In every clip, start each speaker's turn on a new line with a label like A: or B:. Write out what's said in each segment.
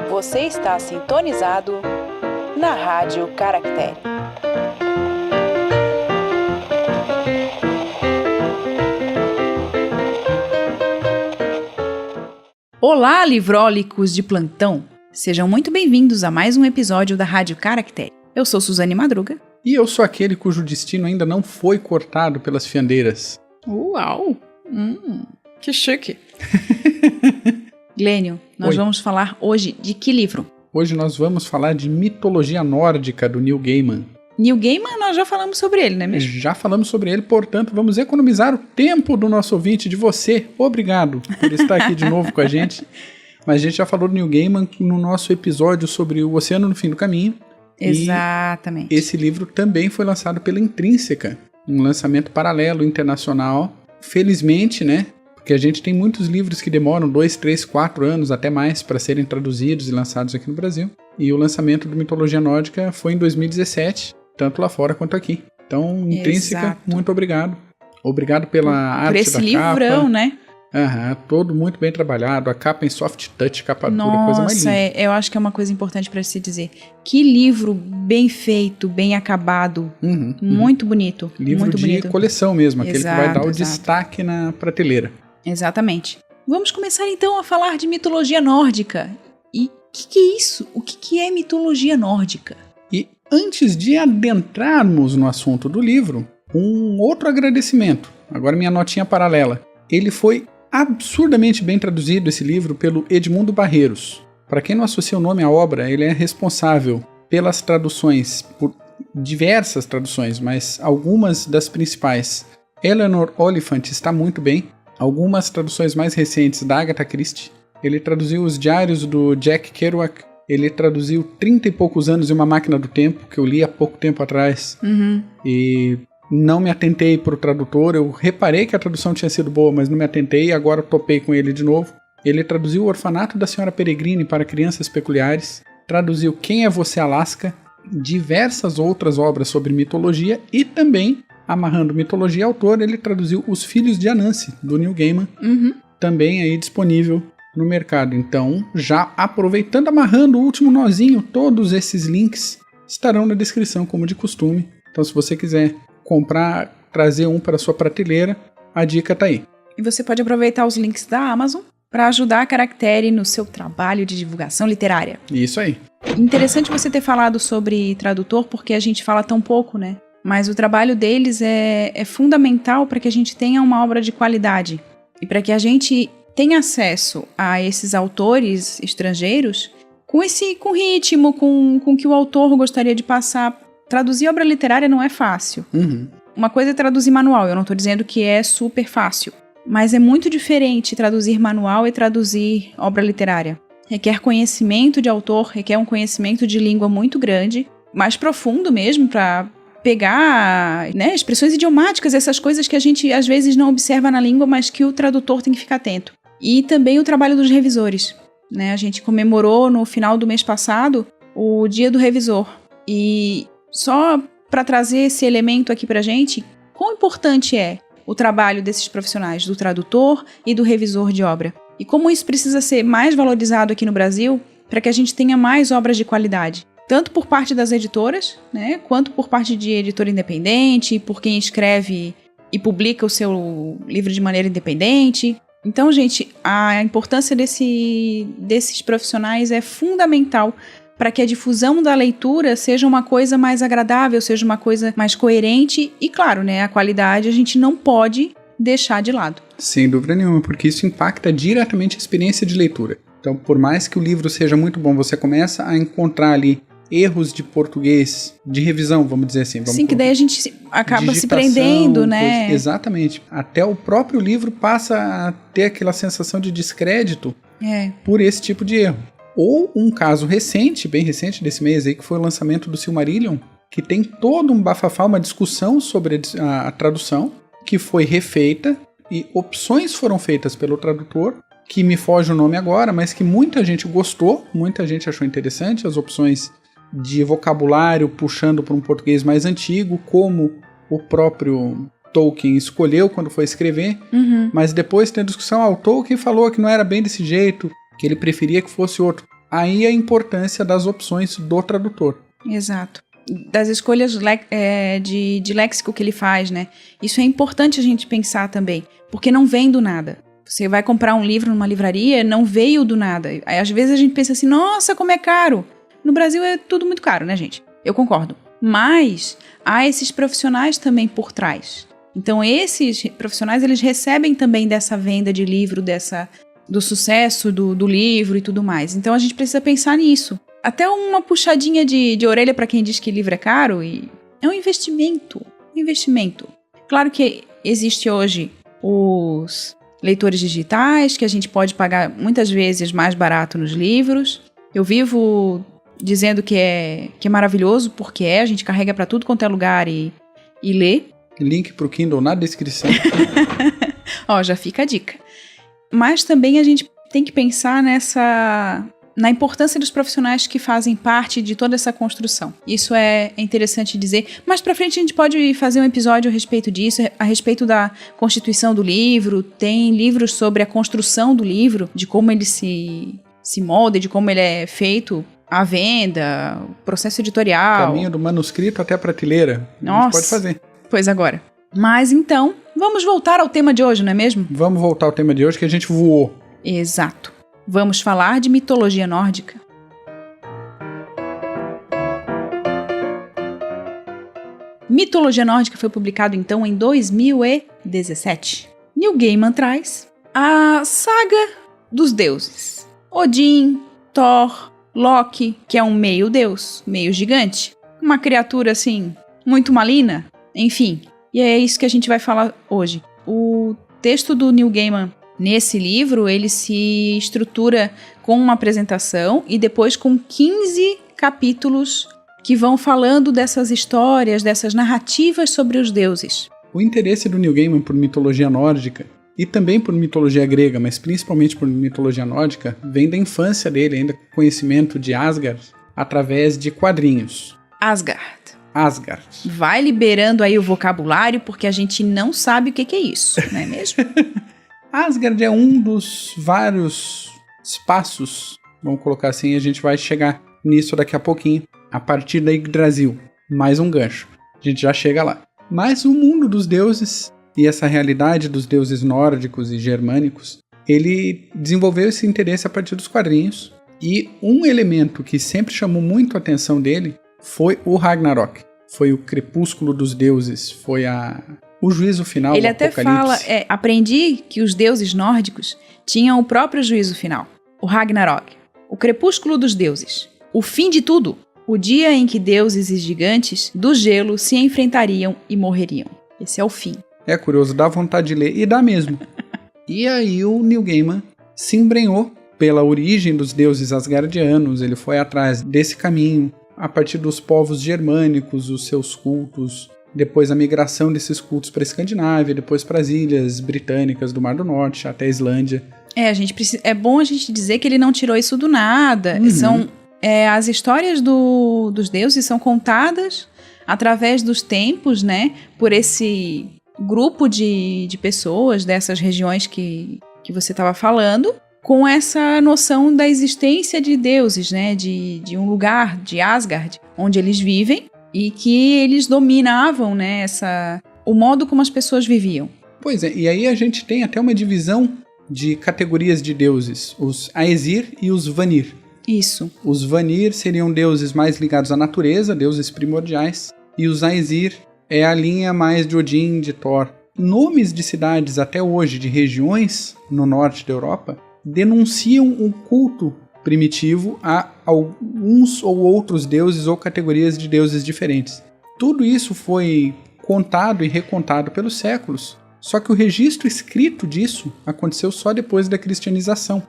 A: Você está sintonizado na Rádio Caractere. Olá, livrólicos de plantão! Sejam muito bem-vindos a mais um episódio da Rádio Caractere. Eu sou Suzane Madruga.
B: E eu sou aquele cujo destino ainda não foi cortado pelas fiandeiras.
A: Uau! Que chique! Glênio, nós vamos falar hoje de que livro?
B: Hoje nós vamos falar de mitologia nórdica do Neil Gaiman.
A: Neil Gaiman, nós já falamos sobre ele, não é mesmo?
B: Já falamos sobre ele, portanto, vamos economizar o tempo do nosso ouvinte, de você. Obrigado por estar aqui de novo com a gente. Mas a gente já falou do Neil Gaiman no nosso episódio sobre O Oceano no Fim do Caminho.
A: Exatamente.
B: E esse livro também foi lançado pela Intrínseca, um lançamento paralelo internacional. Felizmente, né? Porque a gente tem muitos livros que demoram 2, 3, 4 anos, até mais, para serem traduzidos e lançados aqui no Brasil. E o lançamento do Mitologia Nórdica foi em 2017, tanto lá fora quanto aqui. Então, Intrínseca,
A: Exato.
B: Muito obrigado. Obrigado pela arte da capa.
A: Por esse livrão, né?
B: Todo muito bem trabalhado. A capa em soft touch, capa dura, coisa mais linda.
A: Nossa, eu acho que é uma coisa importante para se dizer. Que livro bem feito, bem acabado. Muito bonito.
B: Livro
A: muito
B: de
A: bonito.
B: coleção mesmo, aquele que vai dar o
A: Exato.
B: destaque na prateleira.
A: Exatamente. Vamos começar então a falar de mitologia nórdica. E o que é isso? O que é mitologia nórdica?
B: E antes de adentrarmos no assunto do livro, um outro agradecimento. Agora minha notinha paralela. Ele foi absurdamente bem traduzido, esse livro, pelo Edmundo Barreiros. Para quem não associa o nome à obra, ele é responsável pelas traduções, por diversas traduções, mas algumas das principais. Eleanor Oliphant está muito bem. Algumas traduções mais recentes da Agatha Christie. Ele traduziu os diários do Jack Kerouac. Ele traduziu 30 e poucos anos e uma máquina do tempo, que eu li há pouco tempo atrás. E não me atentei para o tradutor. Eu reparei que a tradução tinha sido boa, mas não me atentei e agora topei com ele de novo. Ele traduziu O Orfanato da Senhora Peregrine para Crianças Peculiares. Traduziu Quem é Você, Alaska? Diversas outras obras sobre mitologia e também, amarrando mitologia e autor, ele traduziu Os Filhos de Anansi, do Neil Gaiman, também aí disponível no mercado. Então, já aproveitando, amarrando o último nozinho, todos esses links estarão na descrição, como de costume. Então, se você quiser comprar, trazer um para a sua prateleira, a dica tá aí.
A: E você pode aproveitar os links da Amazon para ajudar a Caractere no seu trabalho de divulgação literária.
B: Isso aí.
A: Interessante você ter falado sobre tradutor, porque a gente fala tão pouco, né? Mas o trabalho deles é fundamental para que a gente tenha uma obra de qualidade. E para que a gente tenha acesso a esses autores estrangeiros com ritmo, com que o autor gostaria de passar. Traduzir obra literária não é fácil. Uma coisa é traduzir manual, eu não estou dizendo que é super fácil. Mas é muito diferente traduzir manual e traduzir obra literária. Requer conhecimento de autor, requer um conhecimento de língua muito grande, mais profundo mesmo, para pegar, né, expressões idiomáticas, essas coisas que a gente às vezes não observa na língua, mas que o tradutor tem que ficar atento. E também o trabalho dos revisores, né? A gente comemorou no final do mês passado o Dia do Revisor. E só para trazer esse elemento aqui pra gente, quão importante é o trabalho desses profissionais, do tradutor e do revisor de obra. E como isso precisa ser mais valorizado aqui no Brasil, para que a gente tenha mais obras de qualidade. Tanto por parte das editoras, né, quanto por parte de editor independente, por quem escreve e publica o seu livro de maneira independente. Então, gente, a importância desses profissionais é fundamental para que a difusão da leitura seja uma coisa mais agradável, seja uma coisa mais coerente e, claro, né, a qualidade a gente não pode deixar de lado.
B: Sem dúvida nenhuma, porque isso impacta diretamente a experiência de leitura. Então, por mais que o livro seja muito bom, você começa a encontrar ali erros de português, de revisão, vamos dizer assim.
A: Sim, que daí a gente acaba se prendendo, né?
B: Exatamente. Até o próprio livro passa a ter aquela sensação de descrédito por esse tipo de erro. Ou um caso recente, bem recente desse mês aí, que foi o lançamento do Silmarillion, que tem todo um bafafá, uma discussão sobre a tradução, que foi refeita e opções foram feitas pelo tradutor, que me foge o nome agora, mas que muita gente gostou, muita gente achou interessante, as opções de vocabulário puxando para um português mais antigo, como o próprio Tolkien escolheu quando foi escrever, mas depois tem a discussão, o Tolkien falou que não era bem desse jeito, que ele preferia que fosse outro. Aí a importância das opções do tradutor.
A: Exato. Das escolhas de léxico que ele faz, né? Isso é importante a gente pensar também, porque não vem do nada. Você vai comprar um livro numa livraria, não veio do nada. Aí, às vezes a gente pensa assim, nossa, como é caro. No Brasil é tudo muito caro, né, gente? Eu concordo. Mas há esses profissionais também por trás. Então, esses profissionais, eles recebem também dessa venda de livro, do sucesso do livro e tudo mais. Então, a gente precisa pensar nisso. Até uma puxadinha de orelha para quem diz que livro é caro, e é um investimento. Claro que existe hoje os leitores digitais, que a gente pode pagar muitas vezes mais barato nos livros. Eu vivo dizendo que é maravilhoso, porque a gente carrega para tudo quanto é lugar e lê.
B: Link pro Kindle na descrição.
A: Ó, já fica a dica. Mas também a gente tem que pensar na importância dos profissionais que fazem parte de toda essa construção. Isso é interessante dizer. Mais pra frente a gente pode fazer um episódio a respeito disso, a respeito da constituição do livro. Tem livros sobre a construção do livro, de como ele se molda, de como ele é feito, a venda, o processo editorial.
B: Caminho do manuscrito até a prateleira.
A: Nossa,
B: a gente pode fazer.
A: Pois agora. Mas então, vamos voltar ao tema de hoje, não é mesmo?
B: Vamos voltar ao tema de hoje, que a gente voou.
A: Exato. Vamos falar de mitologia nórdica. Mitologia Nórdica foi publicado então em 2017. Neil Gaiman traz a saga dos deuses. Odin, Thor, Loki, que é um meio-deus, meio gigante. Uma criatura assim, muito maligna. Enfim, e é isso que a gente vai falar hoje. O texto do Neil Gaiman nesse livro, ele se estrutura com uma apresentação e depois com 15 capítulos que vão falando dessas histórias, dessas narrativas sobre os deuses.
B: O interesse do Neil Gaiman por mitologia nórdica e também por mitologia grega, mas principalmente por mitologia nórdica, vem da infância dele, ainda com conhecimento de Asgard, através de quadrinhos.
A: Asgard.
B: Vai
A: liberando aí o vocabulário, porque a gente não sabe o que é isso, não é mesmo?
B: Asgard é um dos vários espaços, vamos colocar assim, a gente vai chegar nisso daqui a pouquinho, a partir da Yggdrasil. Mais um gancho, a gente já chega lá. Mas o mundo dos deuses e essa realidade dos deuses nórdicos e germânicos, ele desenvolveu esse interesse a partir dos quadrinhos, e um elemento que sempre chamou muito a atenção dele foi o Ragnarok, foi o crepúsculo dos deuses, foi o juízo final,
A: ele
B: o
A: até
B: apocalipse.
A: Fala, aprendi que os deuses nórdicos tinham o próprio juízo final, o Ragnarok, o crepúsculo dos deuses, o fim de tudo, o dia em que deuses e gigantes do gelo se enfrentariam e morreriam. Esse é o fim.
B: É curioso, dá vontade de ler, e dá mesmo. E aí o Neil Gaiman se embrenhou pela origem dos deuses asgardianos, ele foi atrás desse caminho, a partir dos povos germânicos, os seus cultos, depois a migração desses cultos para a Escandinávia, depois para as ilhas britânicas do Mar do Norte, até a Islândia.
A: É bom a gente dizer que ele não tirou isso do nada. As histórias dos deuses são contadas através dos tempos, né? Por esse grupo de pessoas dessas regiões que você estava falando, com essa noção da existência de deuses, né? De um lugar, de Asgard, onde eles vivem e que eles dominavam, né? O modo como as pessoas viviam.
B: Pois é, e aí a gente tem até uma divisão de categorias de deuses, os Aesir e os Vanir.
A: Isso.
B: Os Vanir seriam deuses mais ligados à natureza, deuses primordiais, e os Aesir é a linha mais de Odin, de Thor. Nomes de cidades até hoje, de regiões no norte da Europa, denunciam um culto primitivo a alguns ou outros deuses ou categorias de deuses diferentes. Tudo isso foi contado e recontado pelos séculos, só que o registro escrito disso aconteceu só depois da cristianização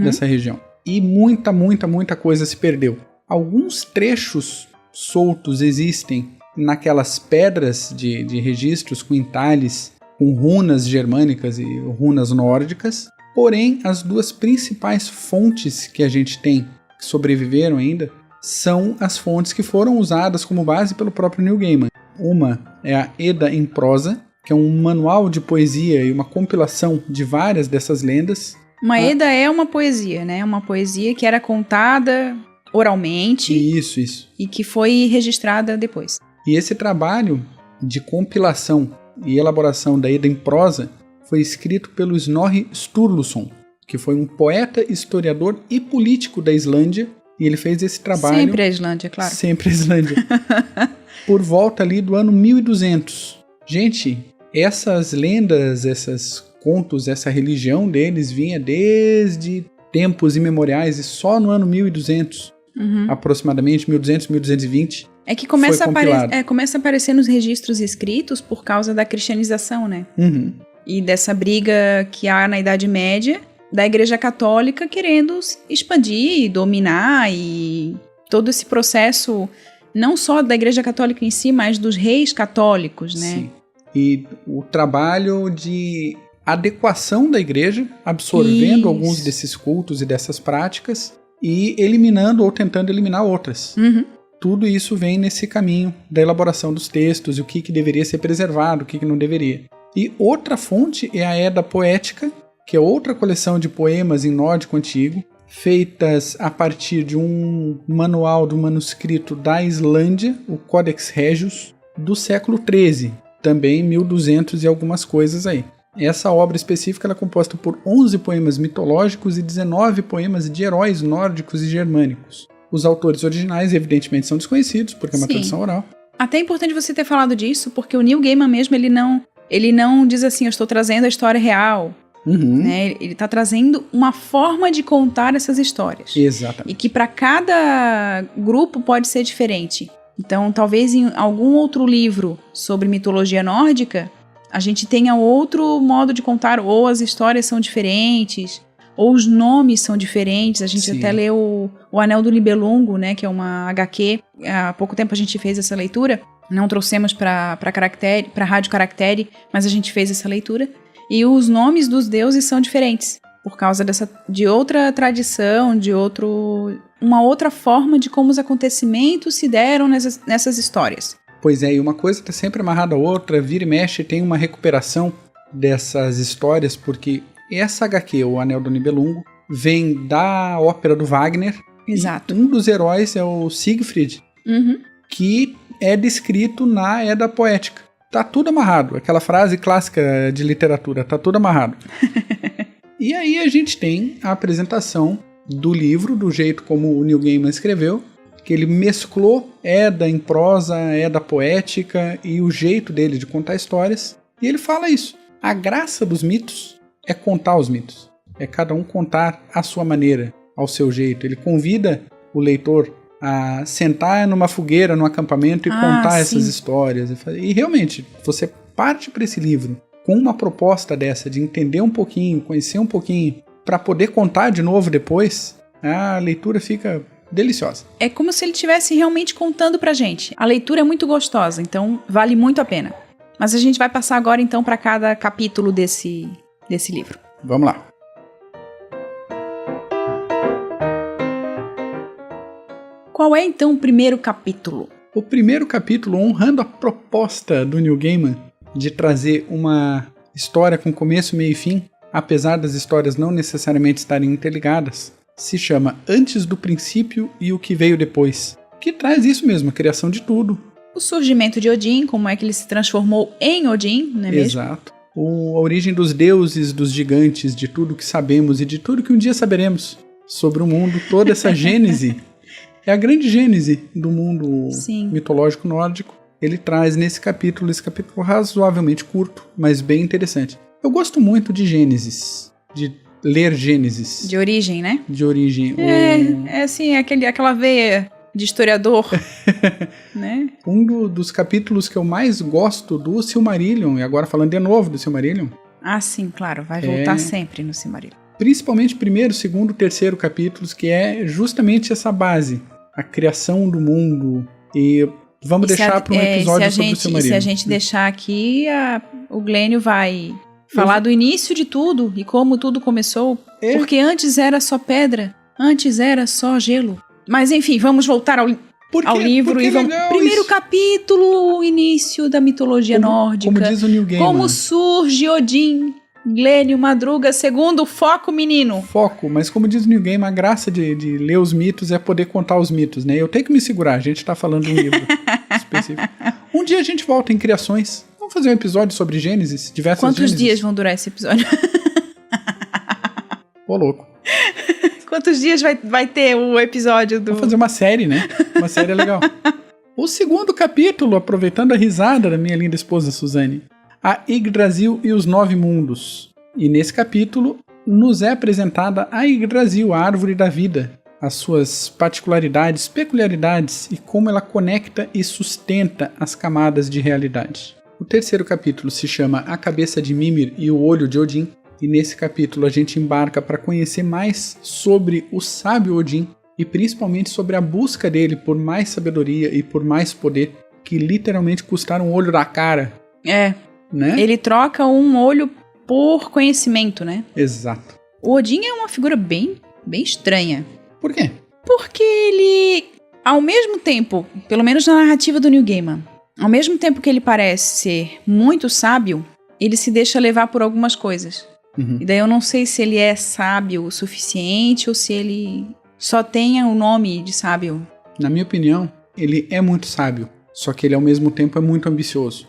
B: dessa região. E muita coisa se perdeu. Alguns trechos soltos existem naquelas pedras de registros com entalhes, com runas germânicas e runas nórdicas. Porém, as duas principais fontes que a gente tem, que sobreviveram ainda, são as fontes que foram usadas como base pelo próprio Neil Gaiman. Uma é a Edda em prosa, que é um manual de poesia e uma compilação de várias dessas lendas.
A: Uma Edda é uma poesia, né? Uma poesia que era contada oralmente.
B: Isso.
A: E que foi registrada depois.
B: E esse trabalho de compilação e elaboração da Edda em prosa foi escrito pelo Snorri Sturluson, que foi um poeta, historiador e político da Islândia. E ele fez esse trabalho...
A: Sempre a Islândia, claro.
B: Sempre a Islândia. Por volta ali do ano 1200. Gente, essas lendas, esses contos, essa religião deles vinha desde tempos imemoriais e só no ano 1200, aproximadamente 1200, 1220,
A: é que começa a aparecer nos registros escritos por causa da cristianização, né? E dessa briga que há na Idade Média da Igreja Católica querendo expandir, dominar e todo esse processo não só da Igreja Católica em si, mas dos reis católicos, né?
B: Sim. E o trabalho de adequação da igreja, absorvendo alguns desses cultos e dessas práticas e eliminando ou tentando eliminar outras. Tudo isso vem nesse caminho da elaboração dos textos e o que deveria ser preservado, o que não deveria. E outra fonte é a Edda Poética, que é outra coleção de poemas em nórdico antigo, feitas a partir de um manual do manuscrito da Islândia, o Codex Regius, do século XIII, também 1200 e algumas coisas aí. Essa obra específica ela é composta por 11 poemas mitológicos e 19 poemas de heróis nórdicos e germânicos. Os autores originais, evidentemente, são desconhecidos, porque é uma tradição oral.
A: Até é importante você ter falado disso, porque o Neil Gaiman mesmo, ele não diz assim, eu estou trazendo a história real. Né? Ele está trazendo uma forma de contar essas histórias.
B: Exatamente.
A: E que para cada grupo pode ser diferente. Então, talvez em algum outro livro sobre mitologia nórdica, a gente tenha outro modo de contar, ou as histórias são diferentes, ou os nomes são diferentes. A gente até leu o Anel do Nibelungo, né, que é uma HQ. Há pouco tempo a gente fez essa leitura. Não trouxemos para Rádio Caractere, mas a gente fez essa leitura. E os nomes dos deuses são diferentes, por causa de outra tradição, uma outra forma de como os acontecimentos se deram nessas histórias.
B: Pois é, e uma coisa está sempre amarrada à outra, vira e mexe, tem uma recuperação dessas histórias, porque essa HQ, o Anel do Nibelungo, vem da ópera do Wagner.
A: Exato.
B: Um dos heróis é o Siegfried, que é descrito na Edda Poética. Tá tudo amarrado, aquela frase clássica de literatura, tá tudo amarrado. E aí a gente tem a apresentação do livro, do jeito como o Neil Gaiman escreveu, que ele mesclou Edda em prosa, Edda poética e o jeito dele de contar histórias. E ele fala isso. A graça dos mitos é contar os mitos. É cada um contar à sua maneira, ao seu jeito. Ele convida o leitor a sentar numa fogueira, num acampamento e contar essas histórias. E realmente, você parte para esse livro com uma proposta dessa, de entender um pouquinho, conhecer um pouquinho, para poder contar de novo depois, a leitura fica deliciosa.
A: É como se ele estivesse realmente contando pra gente. A leitura é muito gostosa, então vale muito a pena. Mas a gente vai passar agora então para cada capítulo desse livro.
B: Vamos lá.
A: Qual é então o primeiro capítulo?
B: O primeiro capítulo, honrando a proposta do Neil Gaiman de trazer uma história com começo, meio e fim, apesar das histórias não necessariamente estarem interligadas, se chama Antes do Princípio e o que Veio Depois, que traz isso mesmo, a criação de tudo.
A: O surgimento de Odin, como é que ele se transformou em Odin, não é mesmo?
B: Exato. A origem dos deuses, dos gigantes, de tudo que sabemos e de tudo que um dia saberemos sobre o mundo, toda essa gênese. É a grande gênese do mundo mitológico nórdico. Ele traz esse capítulo razoavelmente curto, mas bem interessante. Eu gosto muito de Gênesis, de ler Gênesis.
A: De origem, né?
B: De origem.
A: É assim, aquela veia de historiador, né?
B: Um dos capítulos que eu mais gosto do Silmarillion, e agora falando de novo do Silmarillion.
A: Ah, sim, claro, vai voltar sempre no Silmarillion.
B: Principalmente primeiro, segundo, terceiro capítulos, que é justamente essa base, a criação do mundo. E vamos deixar para um episódio sobre o Silmarillion.
A: E se a gente deixar aqui, o Glênio vai falar do início de tudo e como tudo começou. Porque antes era só pedra, antes era só gelo. Mas enfim, vamos voltar ao livro e vamos... Primeiro capítulo, início da mitologia nórdica.
B: Como diz o Neil Gaiman.
A: Como surge Odin, Glênio, Madruga, segundo foco, menino.
B: Foco, mas como diz o Neil Gaiman, a graça de ler os mitos é poder contar os mitos, né? Eu tenho que me segurar, a gente tá falando de um livro específico. Um dia a gente volta em criações. Vamos fazer um episódio sobre Gênesis, diversas
A: Quantos
B: Gênesis.
A: dias vão durar esse episódio?
B: Ô, louco.
A: Quantos dias vai ter o episódio do...
B: Vamos fazer uma série, né? Uma série é legal. O segundo capítulo, aproveitando a risada da minha linda esposa Suzane, a Yggdrasil e os 9 mundos. E nesse capítulo nos é apresentada a Yggdrasil, a árvore da vida, as suas particularidades, peculiaridades e como ela conecta e sustenta as camadas de realidade. O terceiro capítulo se chama A Cabeça de Mimir e o Olho de Odin. E nesse capítulo a gente embarca para conhecer mais sobre o sábio Odin e principalmente sobre a busca dele por mais sabedoria e por mais poder, que literalmente custaram um olho da cara. Né?
A: Ele troca um olho por conhecimento, né?
B: Exato.
A: O Odin é uma figura bem estranha.
B: Por quê?
A: Porque ele, ao mesmo tempo, pelo menos na narrativa do Neil Gaiman, ao mesmo tempo que ele parece ser muito sábio, ele se deixa levar por algumas coisas.
B: Uhum.
A: E daí eu não sei se ele é sábio o suficiente ou se ele só tenha o nome de sábio.
B: Na minha opinião, ele é muito sábio, só que ele ao mesmo tempo é muito ambicioso.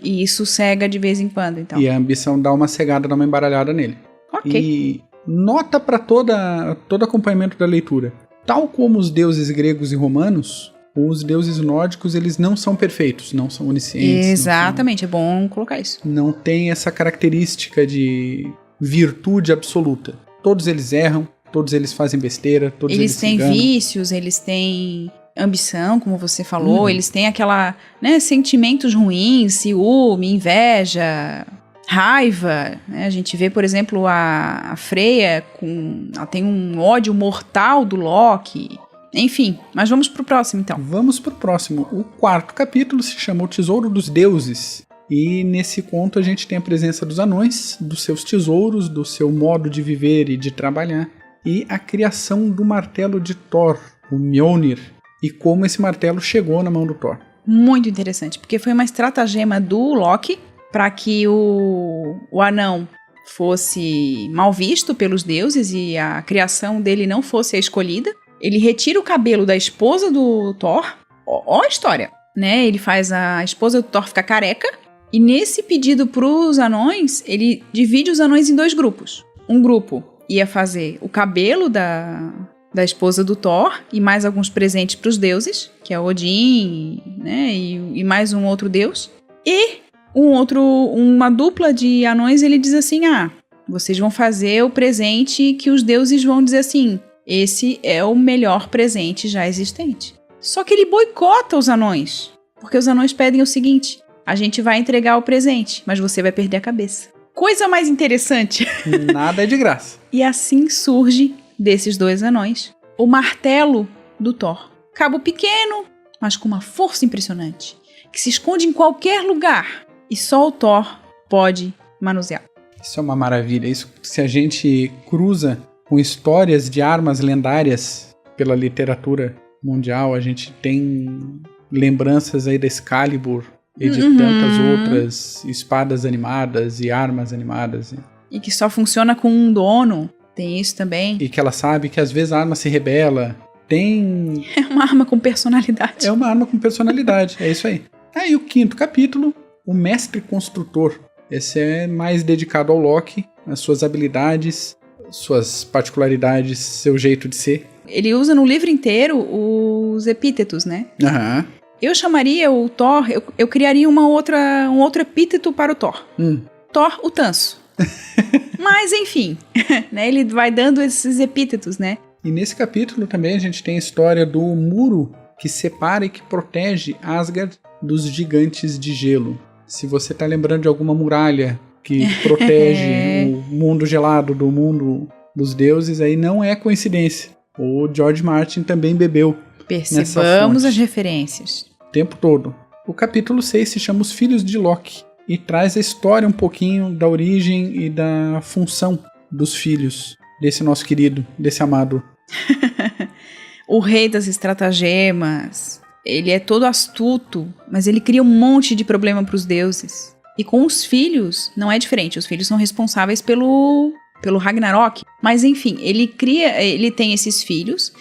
A: E isso cega de vez em quando, então.
B: E a ambição dá uma cegada, dá uma embaralhada nele.
A: Ok.
B: E nota para todo acompanhamento da leitura. Tal como os deuses gregos e romanos, os deuses nórdicos, eles não são perfeitos, não são oniscientes.
A: Exatamente, é bom colocar isso.
B: Não tem essa característica de virtude absoluta. Todos eles erram, todos eles fazem besteira, todos eles se enganam.
A: Eles têm vícios, eles têm ambição, como você falou, eles têm aquela, né, sentimentos ruins, ciúme, inveja, raiva, né? A gente vê, por exemplo, a Freya, ela tem um ódio mortal do Loki. Enfim, mas vamos pro próximo então.
B: Vamos pro próximo. O quarto capítulo se chama O Tesouro dos Deuses. E nesse conto a gente tem a presença dos anões, dos seus tesouros, do seu modo de viver e de trabalhar. E a criação do martelo de Thor, o Mjolnir. E como esse martelo chegou na mão do Thor.
A: Muito interessante, porque foi uma estratagema do Loki para que o anão fosse mal visto pelos deuses e a criação dele não fosse a escolhida. Ele retira o cabelo da esposa do Thor. Ó a história, né? Ele faz a esposa do Thor ficar careca. E nesse pedido pros anões, ele divide os anões em 2 grupos. Um grupo ia fazer o cabelo da esposa do Thor e mais alguns presentes pros deuses, que é Odin, né? E mais um outro deus. E uma dupla de anões, ele diz assim, vocês vão fazer o presente que os deuses vão dizer assim, esse é o melhor presente já existente. Só que ele boicota os anões, porque os anões pedem o seguinte, a gente vai entregar o presente, mas você vai perder a cabeça. Coisa mais interessante.
B: Nada é de graça.
A: E assim surge, desses 2 anões, o martelo do Thor. Cabo pequeno, mas com uma força impressionante, que se esconde em qualquer lugar e só o Thor pode manusear.
B: Isso é uma maravilha. Isso, se a gente cruza com histórias de armas lendárias pela literatura mundial, a gente tem lembranças aí da Excalibur e de tantas outras espadas animadas e armas animadas.
A: E que só funciona com um dono, tem isso também.
B: E que ela sabe que às vezes a arma se rebela.
A: É uma arma com personalidade.
B: É uma arma com personalidade, é isso aí. Aí o quinto capítulo, o Mestre Construtor. Esse é mais dedicado ao Loki, às suas habilidades, suas particularidades, seu jeito de ser.
A: Ele usa no livro inteiro os epítetos, né?
B: Aham.
A: Eu chamaria o Thor, eu criaria um outro epíteto para o Thor. Thor, o Tanso. Mas, enfim, né, ele vai dando esses epítetos, né?
B: E nesse capítulo também a gente tem a história do muro que separa e que protege Asgard dos gigantes de gelo. Se você tá lembrando de alguma muralha que protege o mundo gelado do mundo dos deuses, aí não é coincidência. O George Martin também bebeu.
A: Percebamos as referências.
B: O tempo todo. O capítulo 6 se chama Os Filhos de Loki e traz a história um pouquinho da origem e da função dos filhos desse nosso querido, desse amado.
A: o rei das estratagemas. Ele é todo astuto, mas ele cria um monte de problema para os deuses. E com os filhos, não é diferente. Os filhos são responsáveis pelo Ragnarok. Mas enfim, ele tem esses filhos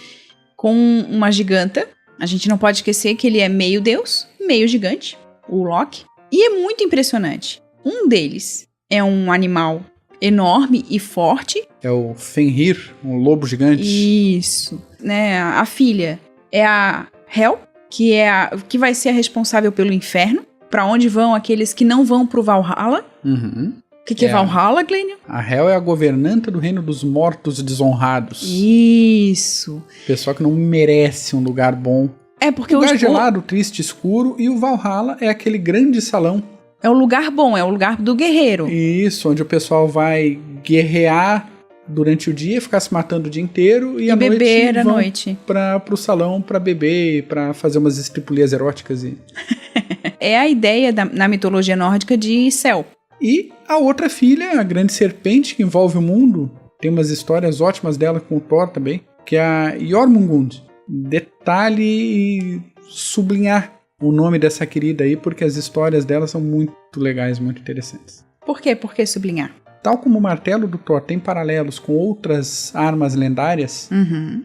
A: com uma giganta. A gente não pode esquecer que ele é meio deus, meio gigante, o Loki. E é muito impressionante. Um deles é um animal enorme e forte.
B: É o Fenrir, um lobo gigante.
A: Isso. Né? A filha é a Hel, que vai ser a responsável pelo inferno. Pra onde vão aqueles que não vão pro Valhalla.
B: Uhum.
A: O que é Valhalla, Glênio?
B: A Hel é a governanta do reino dos mortos desonrados.
A: Isso.
B: Pessoal que não merece um lugar bom.
A: É porque
B: lugar gelado, triste, escuro. E o Valhalla é aquele grande salão.
A: É o lugar bom, é o lugar do guerreiro.
B: Isso, onde o pessoal vai guerrear durante o dia, ficar se matando o dia inteiro. E à
A: beber à
B: noite pro salão pra beber, pra fazer umas estripulias eróticas.
A: É a ideia na mitologia nórdica de céu.
B: E a outra filha, a grande serpente que envolve o mundo, tem umas histórias ótimas dela com o Thor também, que é a Jormungand. Detalhe e sublinhar o nome dessa querida aí, porque as histórias dela são muito legais, muito interessantes.
A: Por quê? Por que sublinhar?
B: Tal como o martelo do Thor tem paralelos com outras armas lendárias,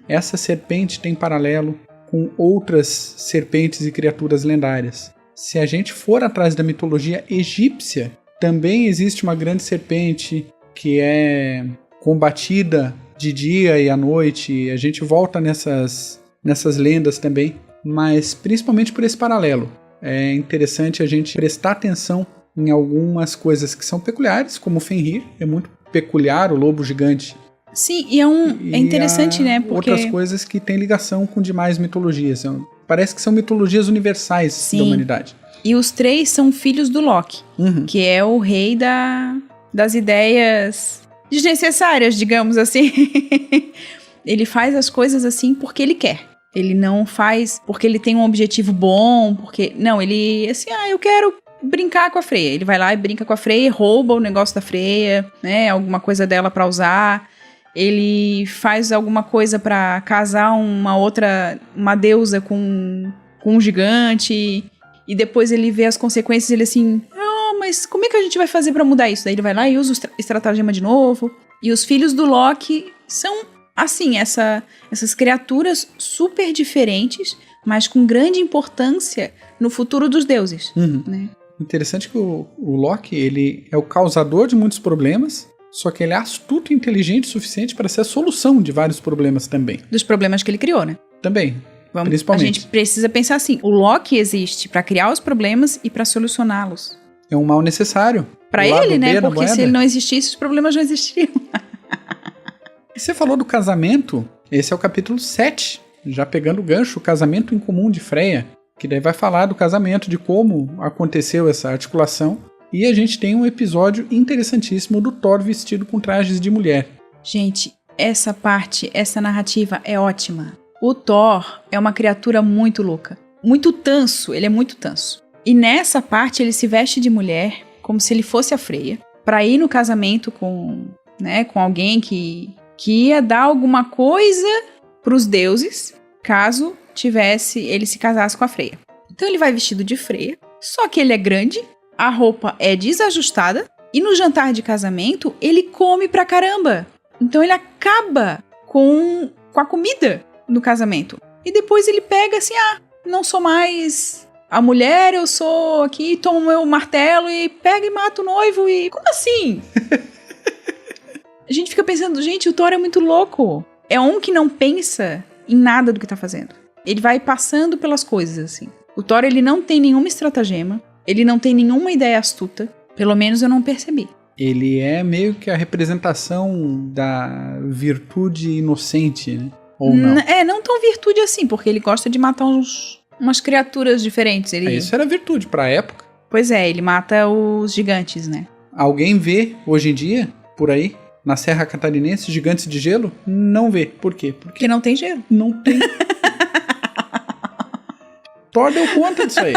B: essa serpente tem paralelo com outras serpentes e criaturas lendárias. Se a gente for atrás da mitologia egípcia, também existe uma grande serpente que é combatida de dia e à noite. A gente volta nessas lendas também, mas principalmente por esse paralelo. É interessante a gente prestar atenção em algumas coisas que são peculiares, como o Fenrir, é muito peculiar, o lobo gigante.
A: Sim, e é interessante, né? Porque
B: outras coisas que têm ligação com demais mitologias. Parece que são mitologias universais da humanidade.
A: E os 3 são filhos do Loki, que é o rei das ideias desnecessárias, digamos assim. Ele faz as coisas assim porque ele quer. Ele não faz porque ele tem um objetivo bom, porque... Não, ele, assim, eu quero brincar com a Freya. Ele vai lá e brinca com a Freya, rouba o negócio da Freya, né? Alguma coisa dela pra usar. Ele faz alguma coisa pra casar uma deusa com um gigante... E depois ele vê as consequências e ele assim... mas como é que a gente vai fazer pra mudar isso? Daí ele vai lá e usa o estratagema de novo. E os filhos do Loki são, assim, essas criaturas super diferentes, mas com grande importância no futuro dos deuses. Né?
B: Interessante que o Loki, ele é o causador de muitos problemas, só que ele é astuto e inteligente o suficiente para ser a solução de vários problemas também.
A: Dos problemas que ele criou, né?
B: Também.
A: A gente precisa pensar assim, o Loki existe para criar os problemas e para solucioná-los.
B: É um mal necessário.
A: Para ele, né? Porque se ele não existisse, os problemas não existiriam.
B: E você falou do casamento, esse é o capítulo 7, já pegando o gancho, o casamento em comum de Freya, que daí vai falar do casamento, de como aconteceu essa articulação. E a gente tem um episódio interessantíssimo do Thor vestido com trajes de mulher.
A: Gente, essa narrativa é ótima. O Thor é uma criatura muito louca, muito tanso, ele é muito tanso. E nessa parte ele se veste de mulher, como se ele fosse a Freya, pra ir no casamento com alguém que ia dar alguma coisa pros deuses, caso ele se casasse com a Freya. Então ele vai vestido de Freya, só que ele é grande, a roupa é desajustada, e no jantar de casamento ele come pra caramba. Então ele acaba com a comida no casamento. E depois ele pega assim, não sou mais a mulher, eu sou aqui, tomo meu martelo e pega e mata o noivo e... Como assim? A gente fica pensando, gente, o Thor é muito louco. É um que não pensa em nada do que tá fazendo. Ele vai passando pelas coisas, assim. O Thor, ele não tem nenhuma estratagema, ele não tem nenhuma ideia astuta. Pelo menos eu não percebi.
B: Ele é meio que a representação da virtude inocente, né? Ou não?
A: Não tão virtude assim, porque ele gosta de matar umas criaturas diferentes.
B: Isso era virtude pra época.
A: Pois é, ele mata os gigantes, né?
B: Alguém vê, hoje em dia, por aí, na Serra Catarinense, gigantes de gelo? Não vê. Por quê?
A: Porque não tem gelo.
B: Não tem. Thor deu conta disso aí.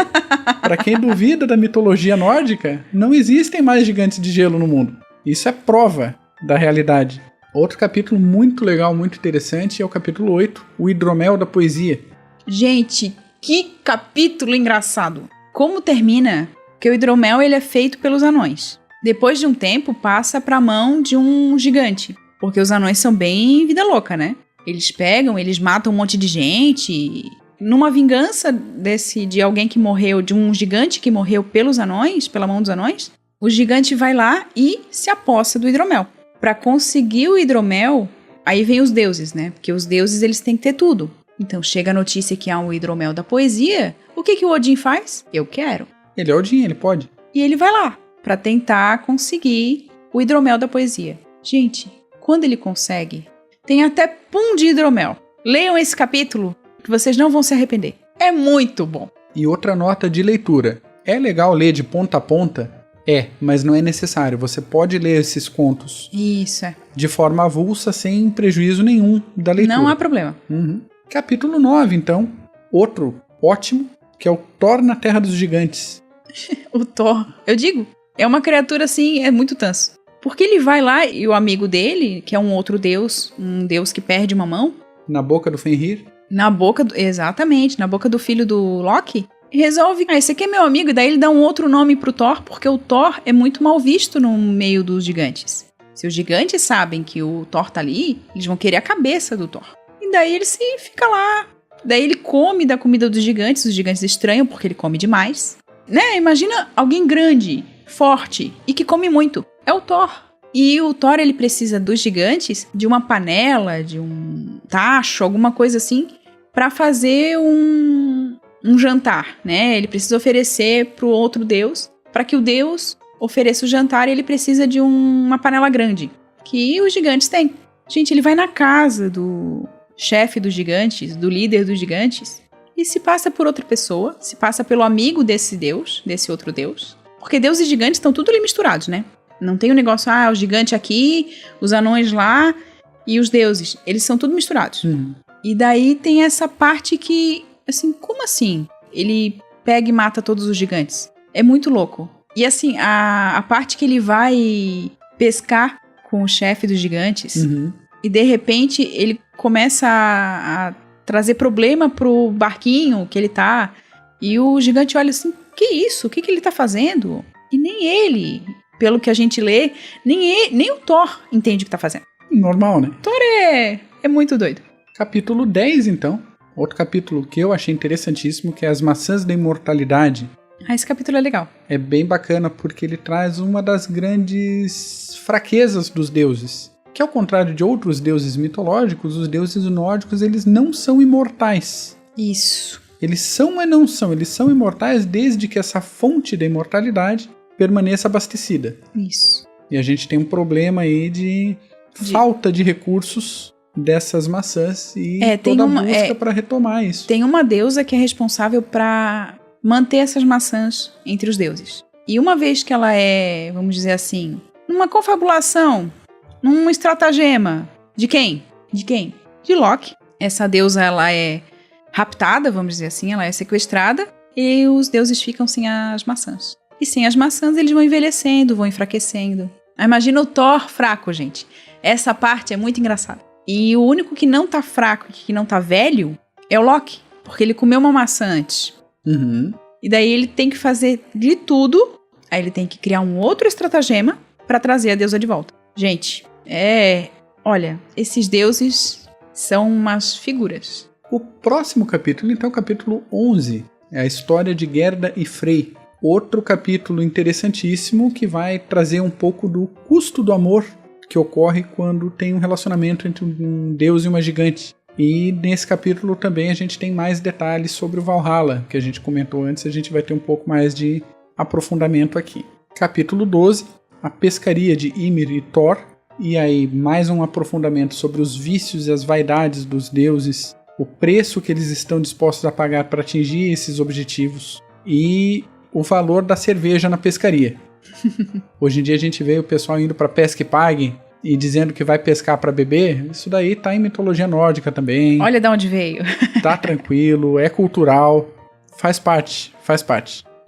B: Pra quem duvida da mitologia nórdica, não existem mais gigantes de gelo no mundo. Isso é prova da realidade. Outro capítulo muito legal, muito interessante é o capítulo 8, o hidromel da poesia.
A: Gente, que capítulo engraçado. Como termina? Que o hidromel ele é feito pelos anões. Depois de um tempo, passa para a mão de um gigante. Porque os anões são bem vida louca, né? Eles pegam, eles matam um monte de gente. Numa vingança de alguém que morreu, de um gigante que morreu pelos anões, pela mão dos anões, o gigante vai lá e se apossa do hidromel. Para conseguir o hidromel, aí vem os deuses, né? Porque os deuses eles têm que ter tudo. Então chega a notícia que há um hidromel da poesia. O que o Odin faz? Eu quero.
B: Ele é Odin, ele pode.
A: E ele vai lá para tentar conseguir o hidromel da poesia. Gente, quando ele consegue, tem até pum de hidromel. Leiam esse capítulo que vocês não vão se arrepender. É muito bom.
B: E outra nota de leitura. É legal ler de ponta a ponta? É, mas não é necessário. Você pode ler esses contos
A: Isso, é.
B: de forma avulsa, sem prejuízo nenhum da leitura.
A: Não há problema.
B: Capítulo 9, então. Outro ótimo, que é o Thor na Terra dos Gigantes.
A: O Thor, eu digo, é uma criatura assim, é muito tanso. Porque ele vai lá e o amigo dele, que é um outro deus, um deus que perde uma mão.
B: Na boca do Fenrir.
A: Exatamente, na boca do filho do Loki. Resolve, esse aqui é meu amigo, e daí ele dá um outro nome pro Thor, porque o Thor é muito mal visto no meio dos gigantes. Se os gigantes sabem que o Thor tá ali, eles vão querer a cabeça do Thor. E daí ele fica lá. Daí ele come da comida dos gigantes, os gigantes estranham porque ele come demais. Né? Imagina alguém grande, forte e que come muito. É o Thor. E o Thor, ele precisa dos gigantes de uma panela, de um tacho, alguma coisa assim, pra fazer um jantar, né? Ele precisa oferecer pro outro deus, para que o deus ofereça o jantar, ele precisa de uma panela grande, que os gigantes têm. Gente, ele vai na casa do chefe dos gigantes, do líder dos gigantes, e se passa por outra pessoa, se passa pelo amigo desse deus, desse outro deus, porque deus e gigantes estão tudo ali misturados, né? Não tem o negócio, o gigante aqui, os anões lá e os deuses, eles são tudo misturados. E daí tem essa parte que, assim, como assim? Ele pega e mata todos os gigantes. É muito louco. E assim, a parte que ele vai pescar com o chefe dos gigantes, e de repente ele começa a trazer problema pro barquinho que ele tá, e o gigante olha assim, que isso? O que ele tá fazendo? E nem ele, pelo que a gente lê, nem o Thor entende o que tá fazendo.
B: Normal, né?
A: Thor é muito doido.
B: Capítulo 10, então. Outro capítulo que eu achei interessantíssimo, que é as maçãs da imortalidade.
A: Esse capítulo é legal.
B: É bem bacana porque ele traz uma das grandes fraquezas dos deuses. Que ao contrário de outros deuses mitológicos, os deuses nórdicos, eles não são imortais.
A: Isso.
B: Eles são, mas não são. Eles são imortais desde que essa fonte da imortalidade permaneça abastecida.
A: Isso.
B: E a gente tem um problema aí de falta de recursos dessas maçãs e toda a busca para retomar isso.
A: Tem uma deusa que é responsável para manter essas maçãs entre os deuses. E uma vez que ela é, vamos dizer assim, numa confabulação, num estratagema, de quem? De Loki. Essa deusa, ela é raptada, vamos dizer assim, ela é sequestrada e os deuses ficam sem as maçãs. E sem as maçãs eles vão envelhecendo, vão enfraquecendo. Imagina o Thor fraco, gente. Essa parte é muito engraçada. E o único que não tá fraco, que não tá velho, é o Loki. Porque ele comeu uma maçã antes. E daí ele tem que fazer de tudo. Aí ele tem que criar um outro estratagema pra trazer a deusa de volta. Gente, olha, esses deuses são umas figuras.
B: O próximo capítulo, então, o capítulo 11. É a história de Gerda e Frey. Outro capítulo interessantíssimo que vai trazer um pouco do custo do amor que ocorre quando tem um relacionamento entre um deus e uma gigante. E nesse capítulo também a gente tem mais detalhes sobre o Valhalla, que a gente comentou antes, a gente vai ter um pouco mais de aprofundamento aqui. Capítulo 12, a pescaria de Ymir e Thor, e aí mais um aprofundamento sobre os vícios e as vaidades dos deuses, o preço que eles estão dispostos a pagar para atingir esses objetivos, e o valor da cerveja na pescaria. Hoje em dia a gente vê o pessoal indo para pesca e pague e dizendo que vai pescar para beber. Isso daí tá em mitologia nórdica também.
A: Olha de onde veio.
B: Tá tranquilo, é cultural, faz parte.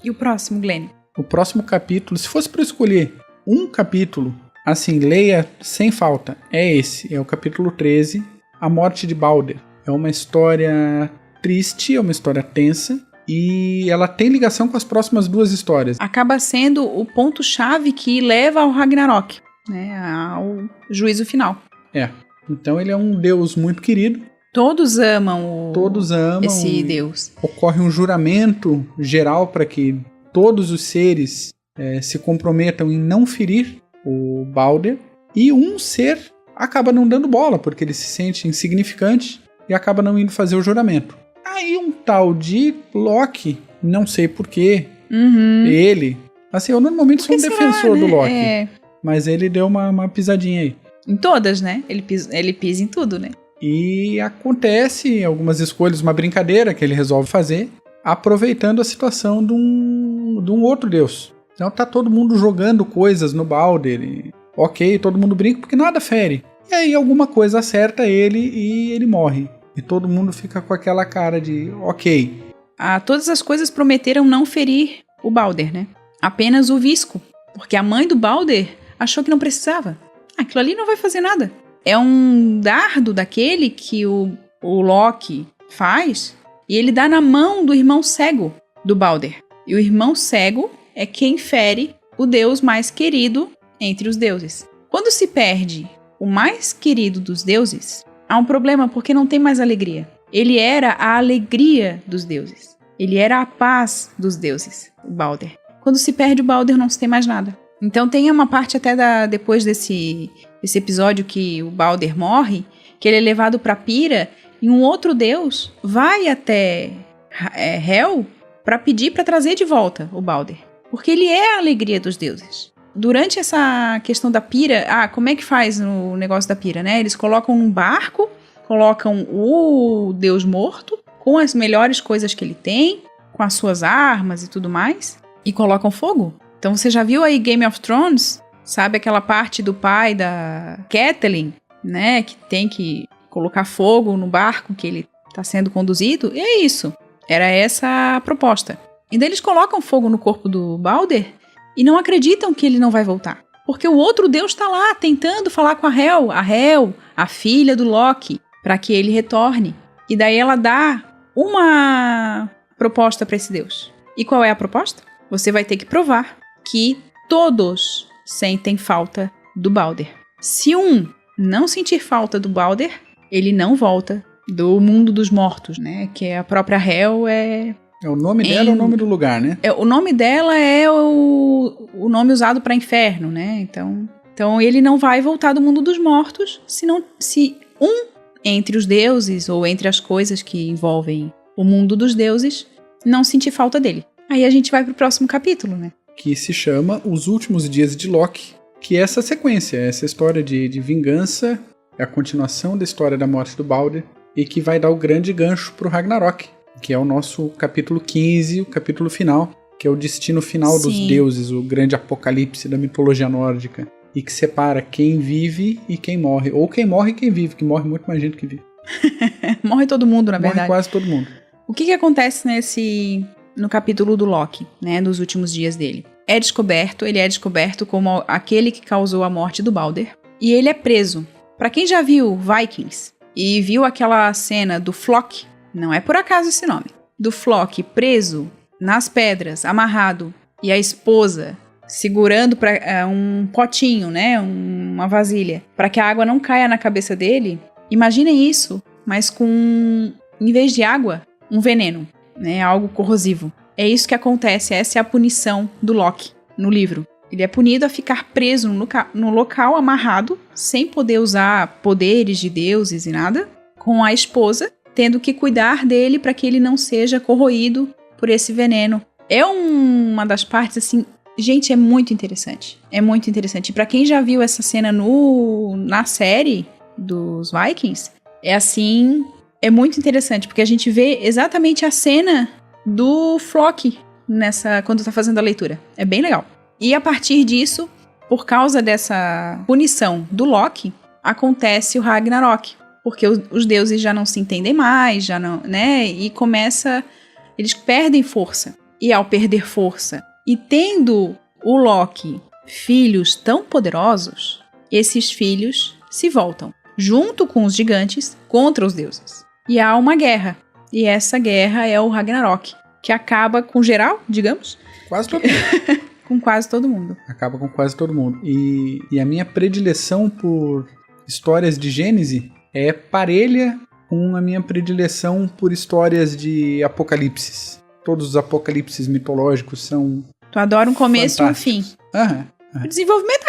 A: E o próximo, Glenn?
B: O próximo capítulo, se fosse para escolher um capítulo Assim, leia sem falta. É esse, é o capítulo 13, A Morte de Balder. É uma história triste, é uma história tensa, e ela tem ligação com as próximas 2 histórias.
A: Acaba sendo o ponto-chave que leva ao Ragnarok, né? Ao juízo final.
B: Então ele é um deus muito querido.
A: Todos amam esse deus.
B: Ocorre um juramento geral para que todos os seres se comprometam em não ferir o Balder. E um ser acaba não dando bola, porque ele se sente insignificante e acaba não indo fazer o juramento. Aí um tal de Loki, não sei porquê, ele... Assim, eu normalmente sou um defensor do Loki, mas ele deu uma pisadinha aí.
A: Em todas, né? Ele pisa em tudo, né?
B: E acontece algumas escolhas, uma brincadeira que ele resolve fazer, aproveitando a situação de um outro deus. Então tá todo mundo jogando coisas no Balder. E, ok, todo mundo brinca porque nada fere. E aí alguma coisa acerta ele e ele morre. E todo mundo fica com aquela cara de ok.
A: Todas as coisas prometeram não ferir o Balder, né? Apenas o Visco. Porque a mãe do Balder achou que não precisava. Aquilo ali não vai fazer nada. É um dardo daquele que o Loki faz e ele dá na mão do irmão cego do Balder. E o irmão cego é quem fere o deus mais querido entre os deuses. Quando se perde o mais querido dos deuses, há um problema porque não tem mais alegria. Ele era a alegria dos deuses. Ele era a paz dos deuses, o Balder. Quando se perde o Balder, não se tem mais nada. Então tem uma parte até depois desse episódio que o Balder morre, que ele é levado para Pira e um outro deus vai até Hel para pedir para trazer de volta o Balder. Porque ele é a alegria dos deuses. Durante essa questão da Pira, como é que faz o negócio da Pira, né? Eles colocam um barco, colocam o deus morto com as melhores coisas que ele tem, com as suas armas e tudo mais, e colocam fogo. Então você já viu aí Game of Thrones? Sabe aquela parte do pai da Catelyn, né? Que tem que colocar fogo no barco que ele está sendo conduzido? E é isso. Era essa a proposta. E daí eles colocam fogo no corpo do Balder e não acreditam que ele não vai voltar. Porque o outro deus está lá tentando falar com a Hel, a filha do Loki, para que ele retorne. E daí ela dá uma proposta para esse deus. E qual é a proposta? Você vai ter que provar que todos sentem falta do Balder. Se um não sentir falta do Balder, ele não volta do mundo dos mortos, né? Que a própria Hel é
B: o nome dela é o nome do lugar, né?
A: O nome dela é o nome usado para inferno, né? Então ele não vai voltar do mundo dos mortos se um entre os deuses ou entre as coisas que envolvem o mundo dos deuses não sentir falta dele. Aí a gente vai pro próximo capítulo, né?
B: Que se chama Os Últimos Dias de Loki, que é essa sequência, essa história de vingança, é a continuação da história da morte do Balder, e que vai dar o grande gancho pro Ragnarok, que é o nosso capítulo 15, o capítulo final, que é o destino final dos deuses, o grande apocalipse da mitologia nórdica, e que separa quem vive e quem morre, ou quem morre e quem vive, que morre muito mais gente que vive.
A: Morre todo mundo, na verdade.
B: Morre quase todo mundo.
A: O que acontece no capítulo do Loki, né, dos últimos dias dele? Ele é descoberto como aquele que causou a morte do Balder, e ele é preso. Pra quem já viu Vikings e viu aquela cena do Flock, não é por acaso esse nome, do Flock preso nas pedras, amarrado, e a esposa segurando um potinho, né, uma vasilha, para que a água não caia na cabeça dele. Imaginem isso, mas com, em vez de água, um veneno, né, algo corrosivo. É isso que acontece, essa é a punição do Loki no livro. Ele é punido a ficar preso no local amarrado, sem poder usar poderes de deuses e nada, com a esposa, tendo que cuidar dele para que ele não seja corroído por esse veneno. É uma das partes, assim, gente, é muito interessante. É muito interessante. E para quem já viu essa cena na série dos Vikings, é muito interessante, porque a gente vê exatamente a cena do Flock quando tá fazendo a leitura. É bem legal. E a partir disso, por causa dessa punição do Loki, acontece o Ragnarok. Porque os deuses já não se entendem mais, já não, né? E eles perdem força. E ao perder força, e tendo o Loki filhos tão poderosos, esses filhos se voltam, junto com os gigantes, contra os deuses. E há uma guerra. E essa guerra é o Ragnarok, que acaba com geral, digamos.
B: Quase todo mundo.
A: Com quase todo mundo.
B: Acaba com quase todo mundo. E a minha predileção por histórias de Gênese é parelha com a minha predileção por histórias de apocalipses. Todos os apocalipses mitológicos são
A: Tu adora um começo e um fim.
B: Aham.
A: O desenvolvimento,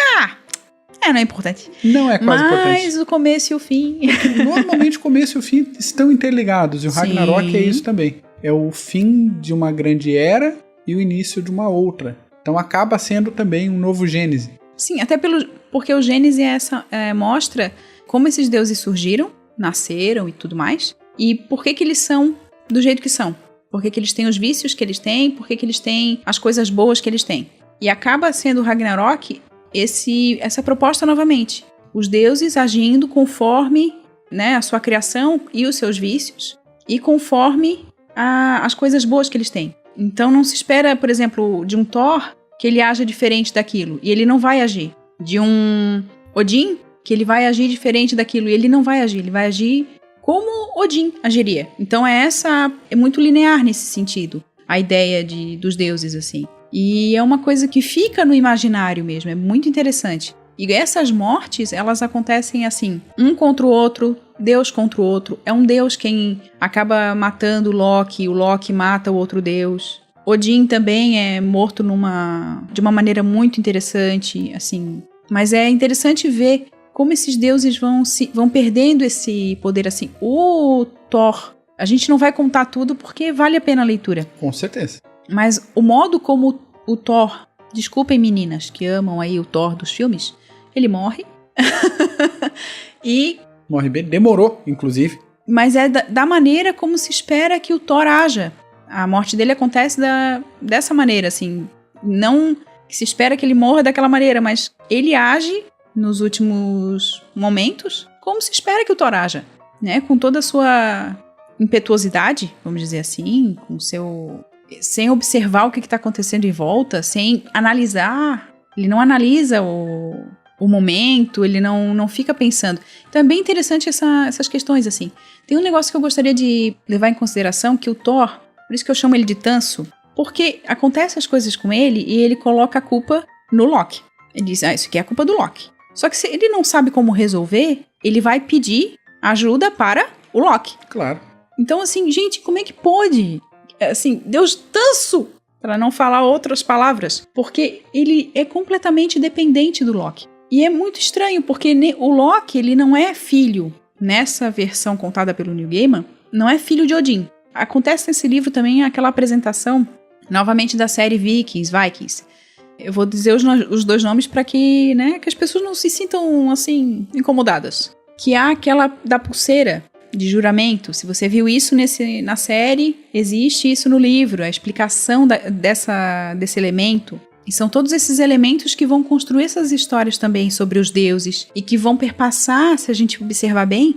A: não é importante.
B: Não é quase importante.
A: Mas o começo e o fim.
B: Normalmente o começo e o fim estão interligados. E o Ragnarok é isso também. É o fim de uma grande era e o início de uma outra. Então acaba sendo também um novo Gênese.
A: Sim, até porque o Gênese mostra como esses deuses surgiram, nasceram e tudo mais. E por que eles são do jeito que são. Por que eles têm os vícios que eles têm, por que eles têm as coisas boas que eles têm. E acaba sendo o Ragnarok essa proposta novamente. Os deuses agindo conforme, né, a sua criação e os seus vícios, e conforme as coisas boas que eles têm. Então não se espera, por exemplo, de um Thor que ele haja diferente daquilo, e ele não vai agir. De um Odin, que ele vai agir diferente daquilo, e ele não vai agir, ele vai agir como Odin agiria. Então é muito linear nesse sentido, a ideia dos deuses, assim. E é uma coisa que fica no imaginário mesmo, é muito interessante. E essas mortes, elas acontecem assim, um contra o outro, Deus contra o outro. É um deus quem acaba matando o Loki mata o outro deus. Odin também é morto de uma maneira muito interessante, assim. Mas é interessante ver como esses deuses vão perdendo esse poder, assim. O Thor, a gente não vai contar tudo porque vale a pena a leitura.
B: Com certeza.
A: Mas o modo como o Thor, desculpem meninas que amam aí o Thor dos filmes, ele morre.
B: Morre bem, demorou, inclusive.
A: Mas é da maneira como se espera que o Thor haja. A morte dele acontece dessa maneira, assim. Não que se espera que ele morra daquela maneira, mas ele age nos últimos momentos como se espera que o Thor haja, né? Com toda a sua impetuosidade, vamos dizer assim, sem observar o que está acontecendo em volta, sem analisar. Ele não analisa o momento, ele não fica pensando. Então é bem interessante essas questões, assim. Tem um negócio que eu gostaria de levar em consideração, que o Thor, por isso que eu chamo ele de Tanso, porque acontecem as coisas com ele e ele coloca a culpa no Loki. Ele diz, isso aqui é a culpa do Loki. Só que se ele não sabe como resolver, ele vai pedir ajuda para o Loki.
B: Claro.
A: Então, assim, gente, como é que pode? Assim, Deus Tanso, para não falar outras palavras, porque ele é completamente dependente do Loki. E é muito estranho, porque o Loki, ele não é filho, nessa versão contada pelo Neil Gaiman, não é filho de Odin. Acontece nesse livro também aquela apresentação, novamente da série Vikings. Eu vou dizer os dois nomes para que as pessoas não se sintam, assim, incomodadas. Que há aquela da pulseira de juramento. Se você viu isso na série, existe isso no livro, a explicação desse elemento. E são todos esses elementos que vão construir essas histórias também sobre os deuses e que vão perpassar, se a gente observar bem,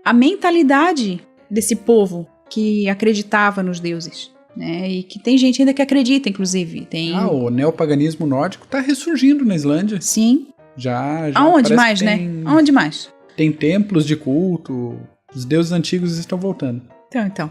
A: a mentalidade desse povo que acreditava nos deuses. Né? E que tem gente ainda que acredita, inclusive.
B: O neopaganismo nórdico está ressurgindo na Islândia.
A: Sim.
B: Já
A: aonde mais, né? Aonde mais?
B: Tem templos de culto, os deuses antigos estão voltando.
A: Então.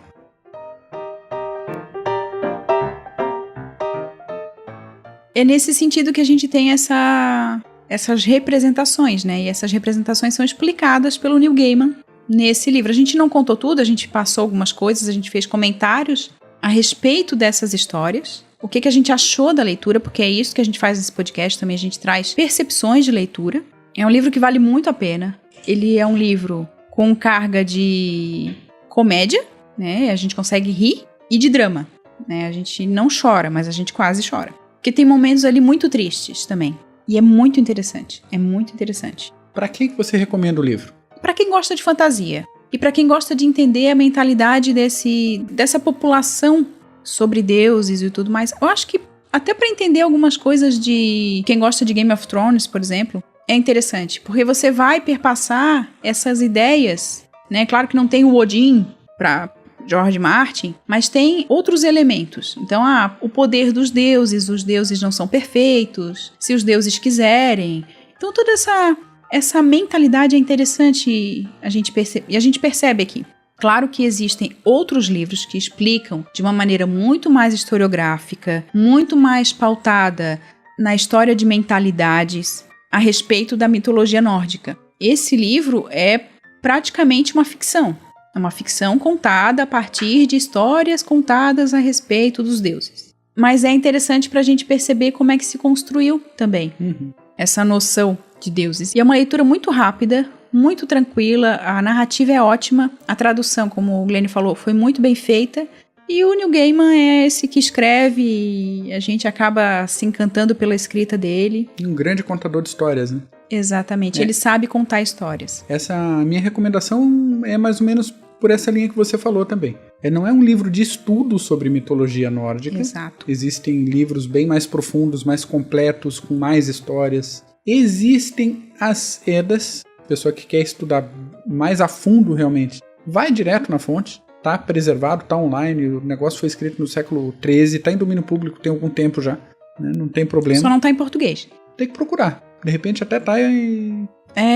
A: É nesse sentido que a gente tem essas representações, né? E essas representações são explicadas pelo Neil Gaiman nesse livro. A gente não contou tudo, a gente passou algumas coisas, a gente fez comentários a respeito dessas histórias. O que a gente achou da leitura, porque é isso que a gente faz nesse podcast também, a gente traz percepções de leitura. É um livro que vale muito a pena. Ele é um livro com carga de comédia, né? A gente consegue rir, e de drama, né? A gente não chora, mas a gente quase chora. Porque tem momentos ali muito tristes também. E é muito interessante. É muito interessante.
B: Para quem que você recomenda o livro?
A: Para quem gosta de fantasia. E para quem gosta de entender a mentalidade dessa população sobre deuses e tudo mais. Eu acho que até para entender algumas coisas de quem gosta de Game of Thrones, por exemplo, é interessante. Porque você vai perpassar essas ideias, né? Claro que não tem o Odin para George Martin, mas tem outros elementos. Então, o poder dos deuses, os deuses não são perfeitos, se os deuses quiserem. Então, toda essa mentalidade é interessante a gente percebe aqui. Claro que existem outros livros que explicam de uma maneira muito mais historiográfica, muito mais pautada na história de mentalidades a respeito da mitologia nórdica. Esse livro é praticamente uma ficção. É uma ficção contada a partir de histórias contadas a respeito dos deuses. Mas é interessante para a gente perceber como é que se construiu também essa noção de deuses. E é uma leitura muito rápida, muito tranquila, a narrativa é ótima, a tradução, como o Glenn falou, foi muito bem feita. E o Neil Gaiman é esse que escreve e a gente acaba se encantando pela escrita dele.
B: Um grande contador de histórias, né?
A: Exatamente, ele sabe contar histórias.
B: Essa minha recomendação é mais ou menos por essa linha que você falou também. Não é um livro de estudo sobre mitologia nórdica.
A: Exato.
B: Existem livros bem mais profundos, mais completos, com mais histórias. Existem as Edas, pessoa que quer estudar mais a fundo realmente, vai direto na fonte, tá preservado, tá online, o negócio foi escrito no século XIII, tá em domínio público tem algum tempo já, né? Não tem problema.
A: Só não tá em português.
B: Tem que procurar. De repente até tá em...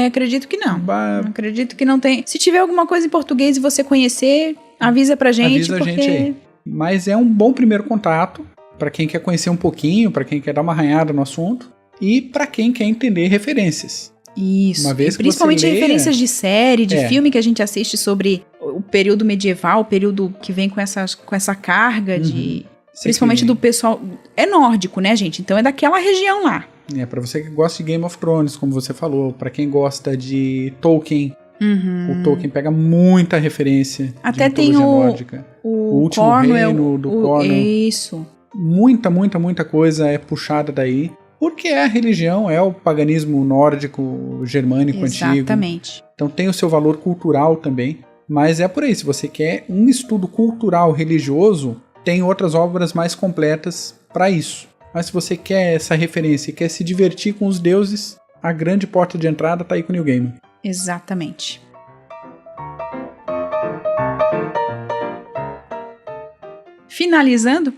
A: acredito que não. Acredito que não tem. Se tiver alguma coisa em português e você conhecer, avisa pra gente.
B: Avisa a gente aí. Mas é um bom primeiro contato para quem quer conhecer um pouquinho, para quem quer dar uma arranhada no assunto e para quem quer entender referências.
A: Isso.
B: Uma vez
A: principalmente
B: que você
A: referências de série, de filme que a gente assiste sobre o período medieval, o período que vem com essa carga de... Principalmente do pessoal... É nórdico, né, gente? Então é daquela região lá.
B: Pra você que gosta de Game of Thrones, como você falou, pra quem gosta de Tolkien, o Tolkien pega muita referência
A: até
B: de mitologia nórdica.
A: O
B: Último Reino do Cornwell.
A: Isso.
B: Muita coisa é puxada daí, porque a religião é o paganismo nórdico, germânico, antigo.
A: Exatamente.
B: Então tem o seu valor cultural também, mas é por aí, se você quer um estudo cultural religioso, tem outras obras mais completas para isso. Mas se você quer essa referência e quer se divertir com os deuses, a grande porta de entrada está aí com o Neil Gaiman.
A: Exatamente. Finalizando,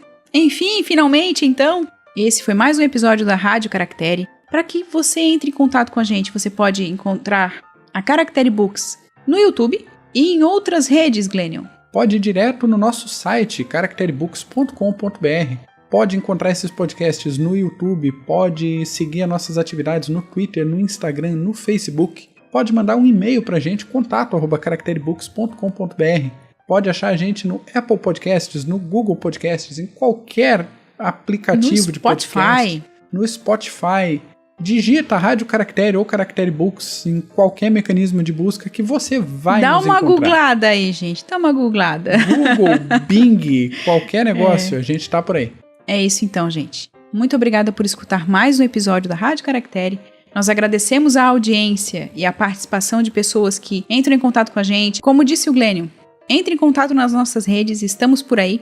A: finalmente então, esse foi mais um episódio da Rádio Caractere. Para que você entre em contato com a gente, você pode encontrar a Caractere Books no YouTube e em outras redes, Glênio.
B: Pode ir direto no nosso site, caracterebooks.com.br. Pode encontrar esses podcasts no YouTube, pode seguir as nossas atividades no Twitter, no Instagram, no Facebook. Pode mandar um e-mail pra gente, contato@caracterebooks.com.br. Pode achar a gente no Apple Podcasts, no Google Podcasts, em qualquer aplicativo de podcast. No Spotify. Digita Rádio Caractere ou Caractere Books em qualquer mecanismo de busca que você vai nos encontrar.
A: Dá uma googlada aí, gente. Dá uma googlada.
B: Google, Bing, qualquer negócio, a gente tá por aí.
A: É isso então, gente. Muito obrigada por escutar mais um episódio da Rádio Caractere. Nós agradecemos a audiência e a participação de pessoas que entram em contato com a gente. Como disse o Glênio, entre em contato nas nossas redes, estamos por aí.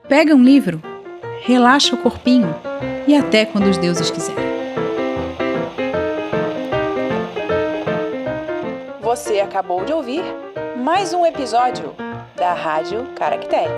A: Pega um livro, relaxa o corpinho e até quando os deuses quiserem. Você acabou de ouvir mais um episódio da Rádio Caractere.